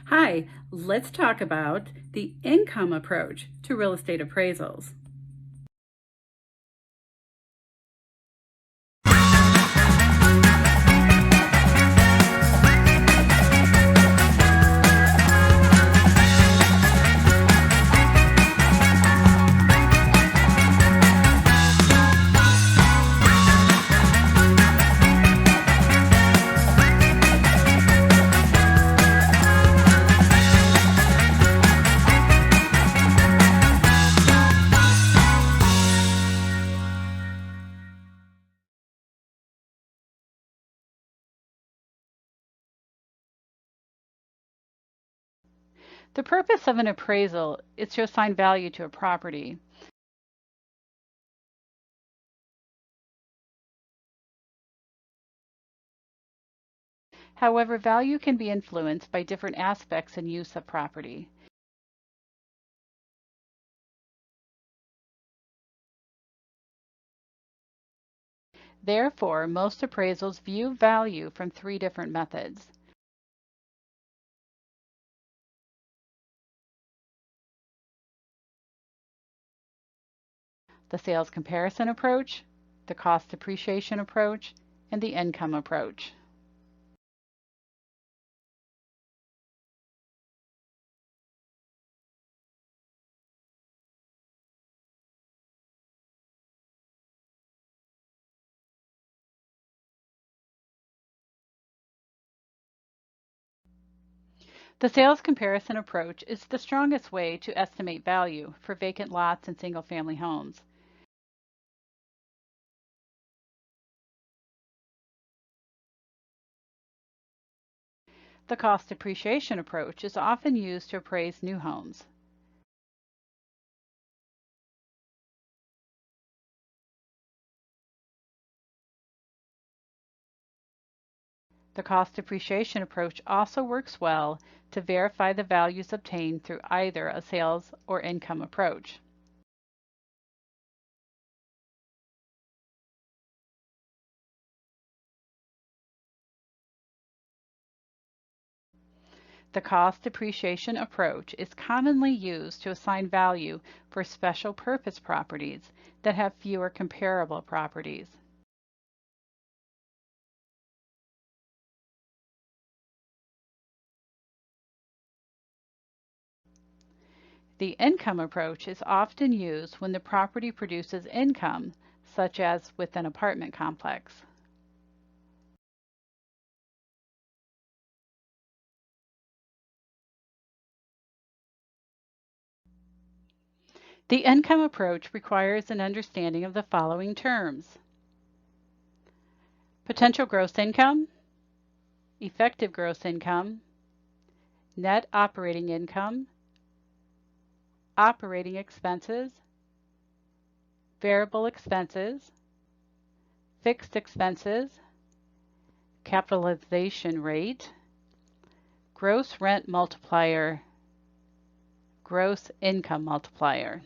Hi, let's talk about the income approach to real estate appraisals. The purpose of an appraisal is to assign value to a property. However, value can be influenced by different aspects and use of property. Therefore, most appraisals view value from three different methods. The sales comparison approach, the cost appreciation approach, and the income approach. The sales comparison approach is the strongest way to estimate value for vacant lots and single-family homes. The cost appreciation approach is often used to appraise new homes. The cost appreciation approach also works well to verify the values obtained through either a sales or income approach. The cost appreciation approach is commonly used to assign value for special purpose properties that have fewer comparable properties. The income approach is often used when the property produces income, such as with an apartment complex. The income approach requires an understanding of the following terms: potential gross income, effective gross income, net operating income, operating expenses, variable expenses, fixed expenses, capitalization rate, gross rent multiplier, gross income multiplier.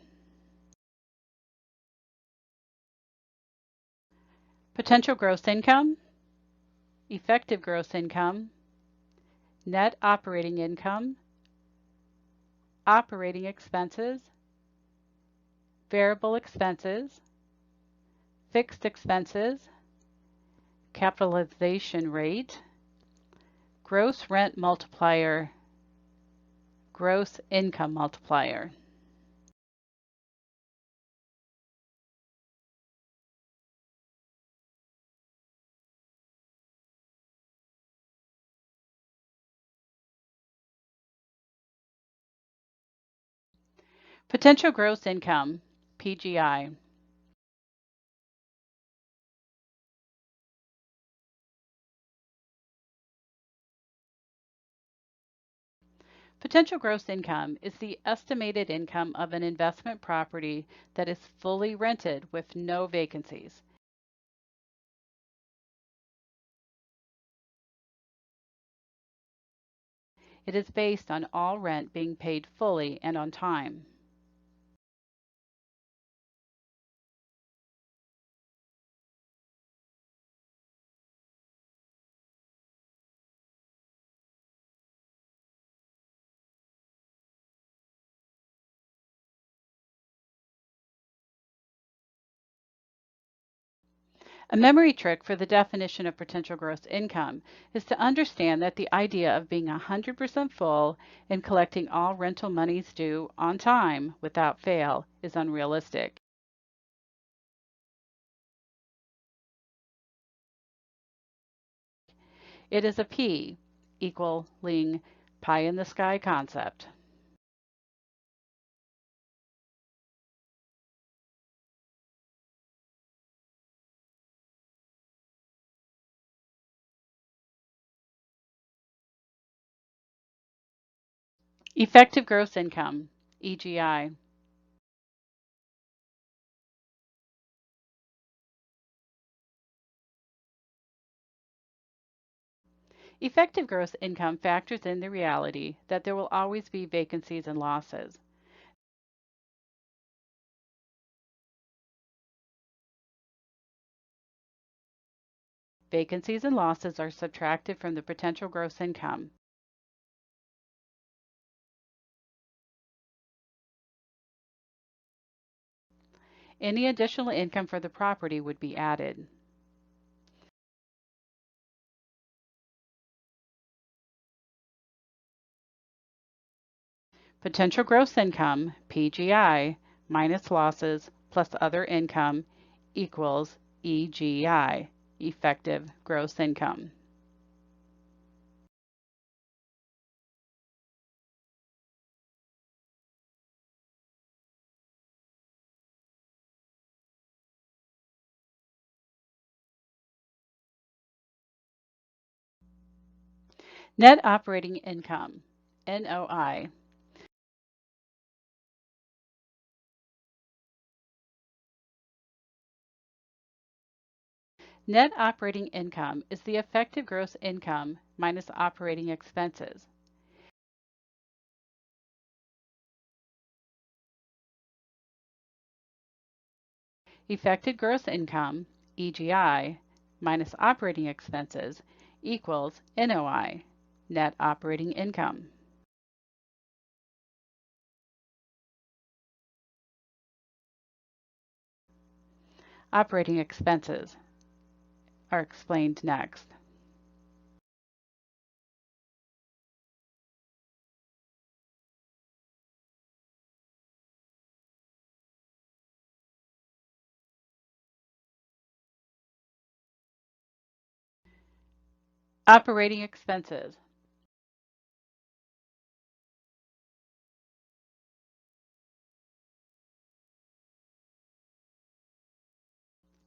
Potential gross income, effective gross income, net operating income, operating expenses, variable expenses, fixed expenses, capitalization rate, gross rent multiplier, gross income multiplier. Potential gross income, PGI. Potential gross income is the estimated income of an investment property that is fully rented with no vacancies. It is based on all rent being paid fully and on time. A memory trick for the definition of potential gross income is to understand that the idea of being 100% full and collecting all rental monies due on time without fail is unrealistic. It is a P equaling pie in the sky concept. Effective gross income, EGI. Effective gross income factors in the reality that there will always be vacancies and losses. Vacancies and losses are subtracted from the potential gross income. Any additional income for the property would be added. Potential gross income, PGI, minus losses plus other income equals EGI, effective gross income. Net operating income, NOI. Net operating income is the effective gross income minus operating expenses. Effective gross income, EGI, minus operating expenses equals NOI, net operating income. Operating expenses are explained next. Operating expenses.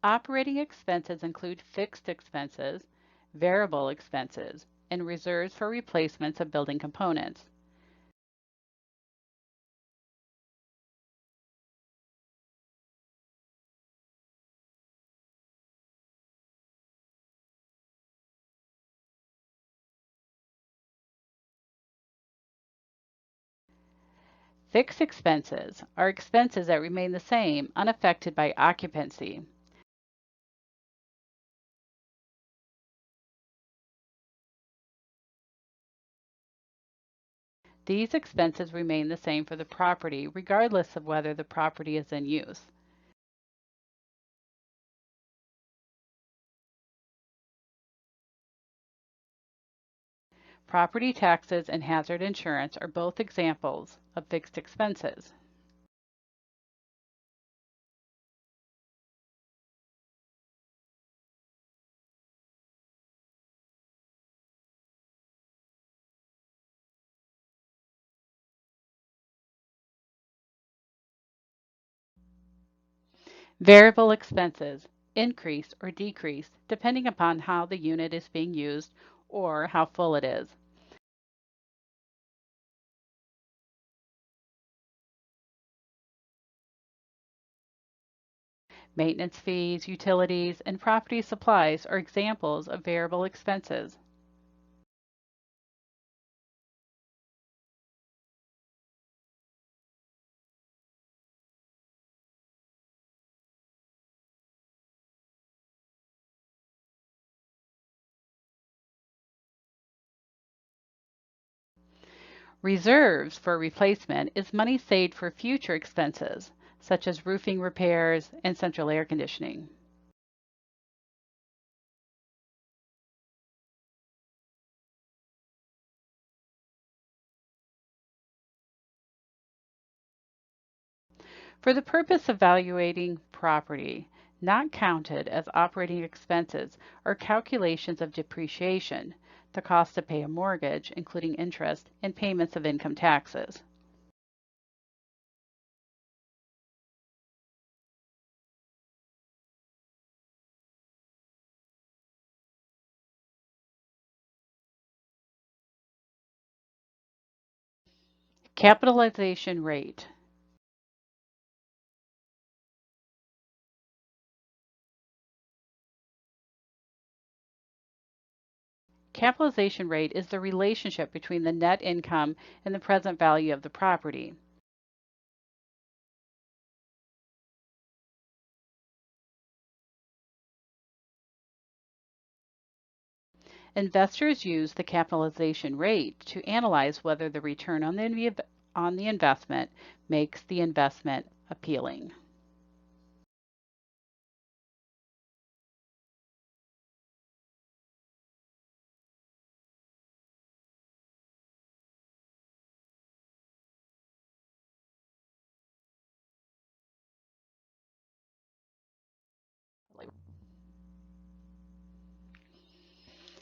Operating expenses include fixed expenses, variable expenses, and reserves for replacements of building components. Fixed expenses are expenses that remain the same, unaffected by occupancy. These expenses remain the same for the property regardless of whether the property is in use. Property taxes and hazard insurance are both examples of fixed expenses. Variable expenses increase or decrease depending upon how the unit is being used or how full it is. Maintenance fees, utilities, and property supplies are examples of variable expenses. Reserves for replacement is money saved for future expenses, such as roofing repairs and central air conditioning. For the purpose of evaluating property, not counted as operating expenses are calculations of depreciation, the cost to pay a mortgage, including interest, and payments of income taxes. Capitalization rate. Capitalization rate is the relationship between the net income and the present value of the property. Investors use the capitalization rate to analyze whether the return on the investment makes the investment appealing.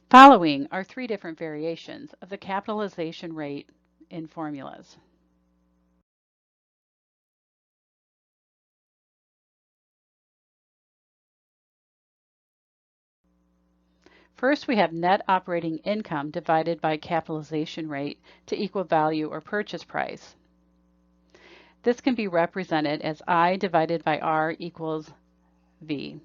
Following are three different variations of the capitalization rate in formulas. First, we have net operating income divided by capitalization rate to equal value or purchase price. This can be represented as I divided by R equals V.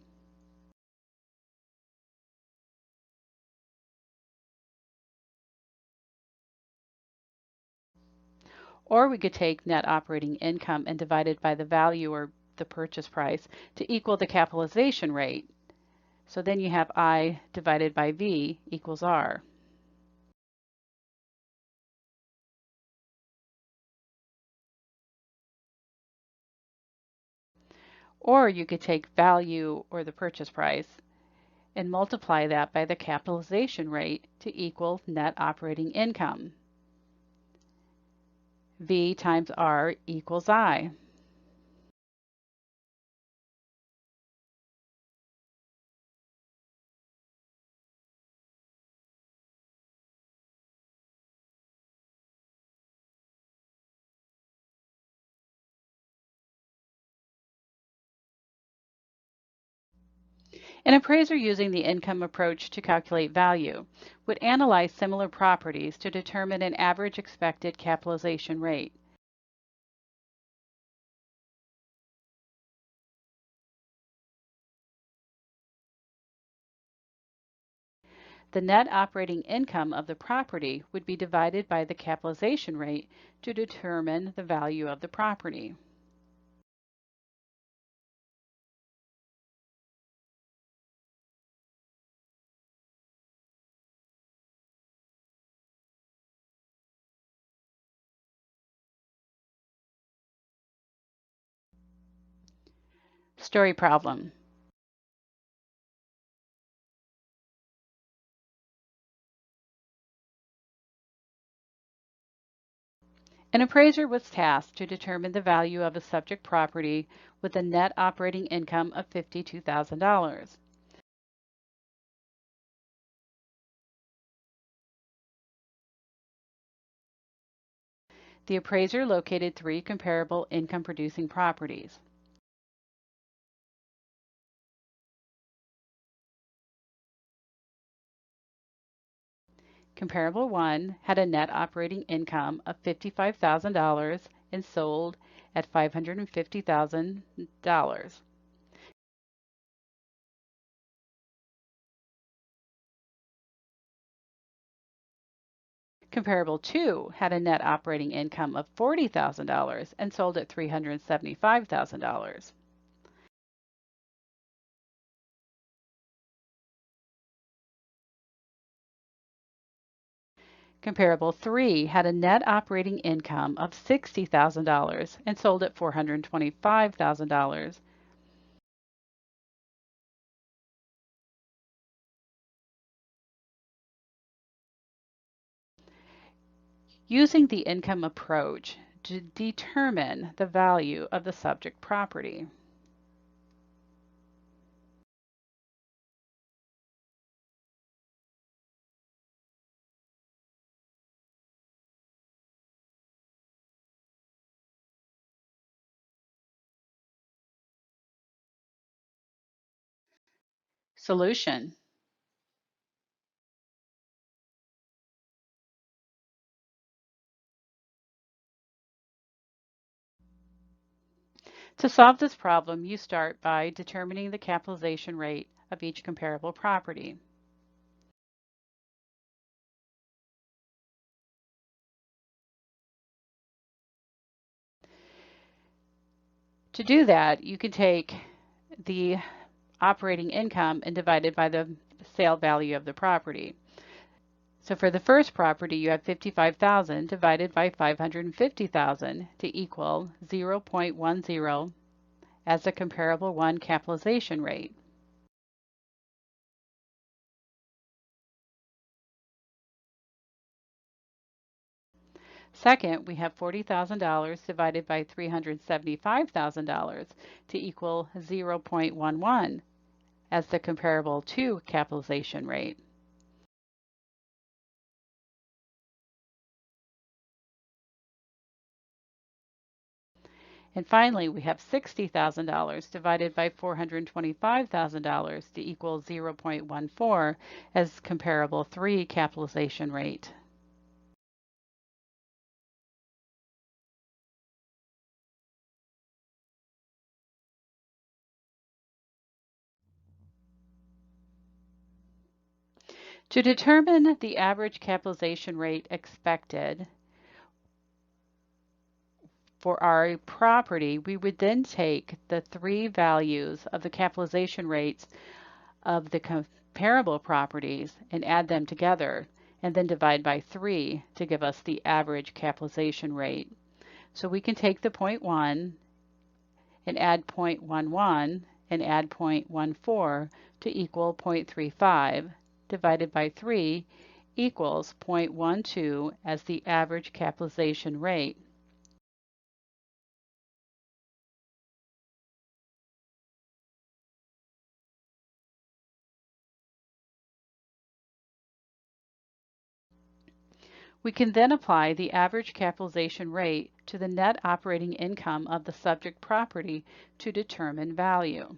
Or we could take net operating income and divide it by the value or the purchase price to equal the capitalization rate. So then you have I divided by V equals R. Or you could take value or the purchase price and multiply that by the capitalization rate to equal net operating income. V times R equals I. An appraiser using the income approach to calculate value would analyze similar properties to determine an average expected capitalization rate. The net operating income of the property would be divided by the capitalization rate to determine the value of the property. Story problem. An appraiser was tasked to determine the value of a subject property with a net operating income of $52,000. The appraiser located three comparable income producing properties. Comparable 1 had a net operating income of $55,000 and sold at $550,000. Comparable 2 had a net operating income of $40,000 and sold at $375,000. Comparable 3 had a net operating income of $60,000 and sold at $425,000. Using the income approach to determine the value of the subject property. Solution. To solve this problem, you start by determining the capitalization rate of each comparable property. To do that, you can take the operating income and divide it by the sale value of the property. So for the first property, you have 55,000 divided by 550,000 to equal 0.10 as the comparable one capitalization rate. Second, we have $40,000 divided by $375,000 to equal 0.11 as the comparable 2 capitalization rate. And finally, we have $60,000 divided by $425,000 to equal 0.14 as comparable 3 capitalization rate. To determine the average capitalization rate expected for our property, we would then take the 3 values of the capitalization rates of the comparable properties and add them together, and then divide by 3 to give us the average capitalization rate. So we can take the 0.1 and add 0.11 and add 0.14 to equal 0.35 divided by 3 equals 0.12 as the average capitalization rate. We can then apply the average capitalization rate to the net operating income of the subject property to determine value.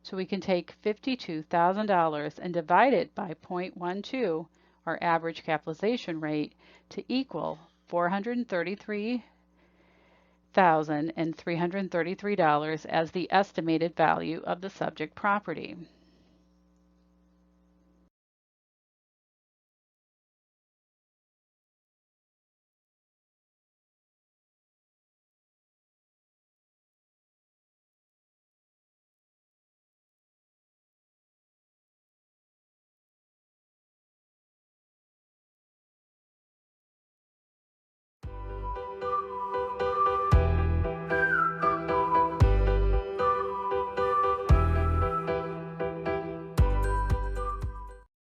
So we can take $52,000 and divide it by 0.12, our average capitalization rate, to equal $433,333 as the estimated value of the subject property.